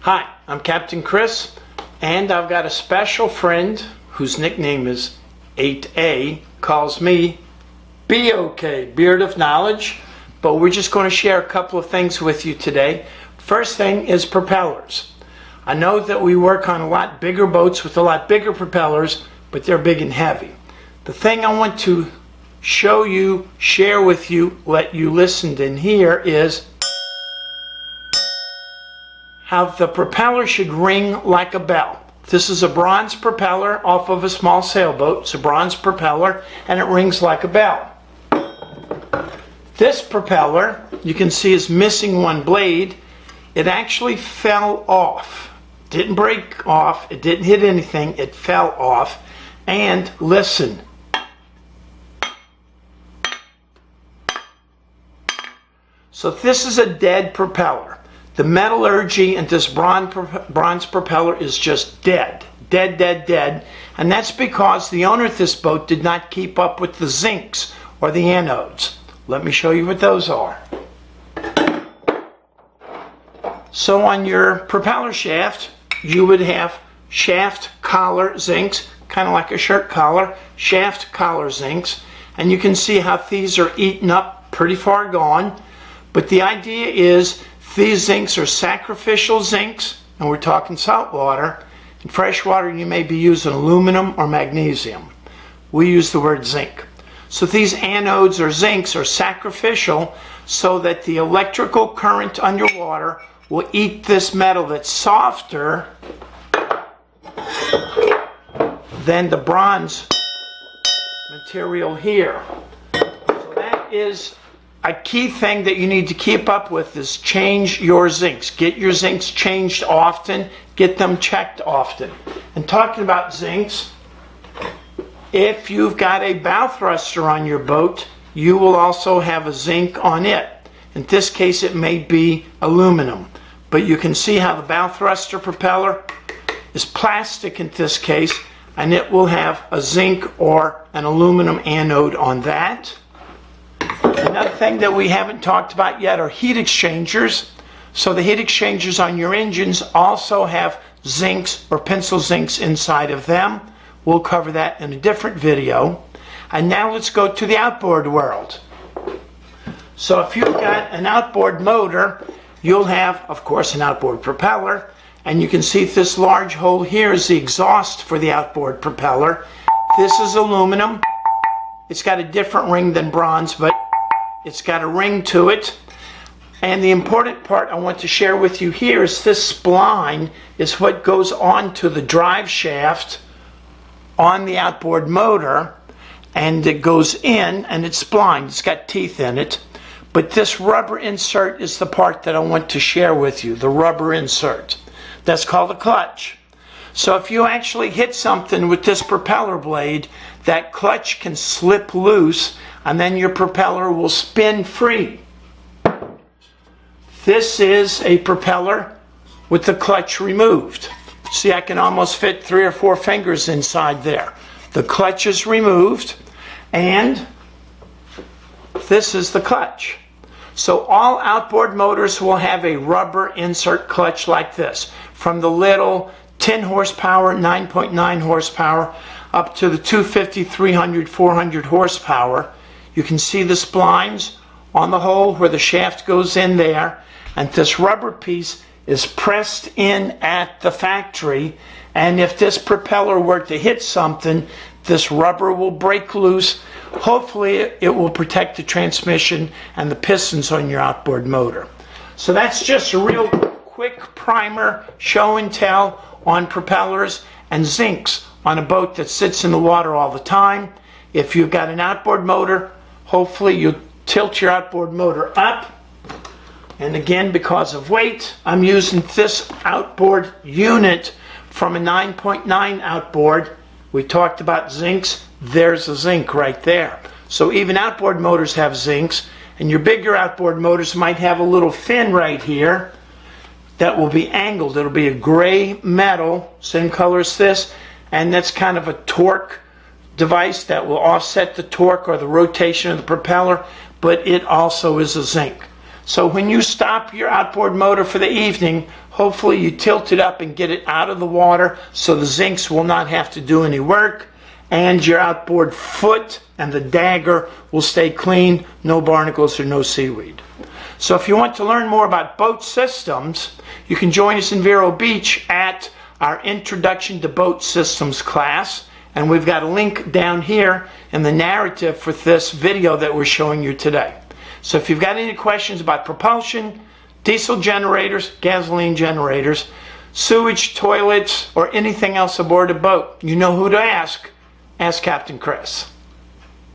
Hi, I'm Captain Chris, and I've got a special friend whose nickname is 8A, calls me BOK, Beard of Knowledge, but we're just going to share a couple of things with you today. First thing is propellers. I know that we work on a lot bigger boats with a lot bigger propellers, but they're big and heavy. The thing I want to show you, share with you, let you listen and hear is how the propeller should ring like a bell. This is a bronze propeller off of a small sailboat. It's a bronze propeller and it rings like a bell. This propeller, you can see, is missing one blade. It actually fell off. Didn't break off, it didn't hit anything, it fell off. And listen. So this is a dead propeller. The metallurgy in this bronze propeller is just dead. Dead. And that's because the owner of this boat did not keep up with the zincs or the anodes. Let me show you what those are. So on your propeller shaft, you would have shaft collar zincs, kind of like a shirt collar, shaft collar zincs. And you can see how these are eaten up, pretty far gone. But the idea is these zincs are sacrificial zincs, and we're talking salt water. In fresh water, you may be using aluminum or magnesium. We use the word zinc. So these anodes or zincs are sacrificial so that the electrical current underwater will eat this metal that's softer than the bronze material here. So that is a key thing that you need to keep up with, is change your zincs. Get your zincs changed often. Get them checked often. And talking about zincs, if you've got a bow thruster on your boat, you will also have a zinc on it. In this case, it may be aluminum. But you can see how the bow thruster propeller is plastic in this case, and it will have a zinc or an aluminum anode on that. Another thing that we haven't talked about yet are heat exchangers. So the heat exchangers on your engines also have zincs or pencil zincs inside of them. We'll cover that in a different video. And now let's go to the outboard world. So if you've got an outboard motor, you'll have, of course, an outboard propeller. And you can see this large hole here is the exhaust for the outboard propeller. This is aluminum. It's got a different ring than bronze, but it's got a ring to it. And the important part I want to share with you here is this spline is what goes onto the drive shaft on the outboard motor, and it goes in and it's splined. It's got teeth in it. But this rubber insert is the part that I want to share with you, the rubber insert. That's called a clutch. So if you actually hit something with this propeller blade, that clutch can slip loose and then your propeller will spin free. This is a propeller with the clutch removed. See, I can almost fit 3 or 4 fingers inside there. The clutch is removed, and this is the clutch. So all outboard motors will have a rubber insert clutch like this, from the little 10 horsepower, 9.9 horsepower, up to the 250, 300, 400 horsepower. You can see the splines on the hole where the shaft goes in there, and this rubber piece is pressed in at the factory, and if this propeller were to hit something, this rubber will break loose. Hopefully it will protect the transmission and the pistons on your outboard motor. So that's just a real quick primer, show and tell on propellers and zincs on a boat that sits in the water all the time. If you've got an outboard motor, hopefully you tilt your outboard motor up. And again, because of weight, I'm using this outboard unit from a 9.9 outboard. We talked about zincs. There's a zinc right there. So even outboard motors have zincs, and your bigger outboard motors might have a little fin right here that will be angled. It'll be a gray metal, same color as this, and that's kind of a torque device that will offset the torque or the rotation of the propeller, but it also is a zinc. So when you stop your outboard motor for the evening, hopefully you tilt it up and get it out of the water so the zincs will not have to do any work, and your outboard foot and the dagger will stay clean, no barnacles or no seaweed. So if you want to learn more about boat systems, you can join us in Vero Beach at our Introduction to Boat Systems class, and we've got a link down here in the narrative for this video that we're showing you today. So if you've got any questions about propulsion, diesel generators, gasoline generators, sewage toilets, or anything else aboard a boat, you know who to ask. Ask Captain Chris.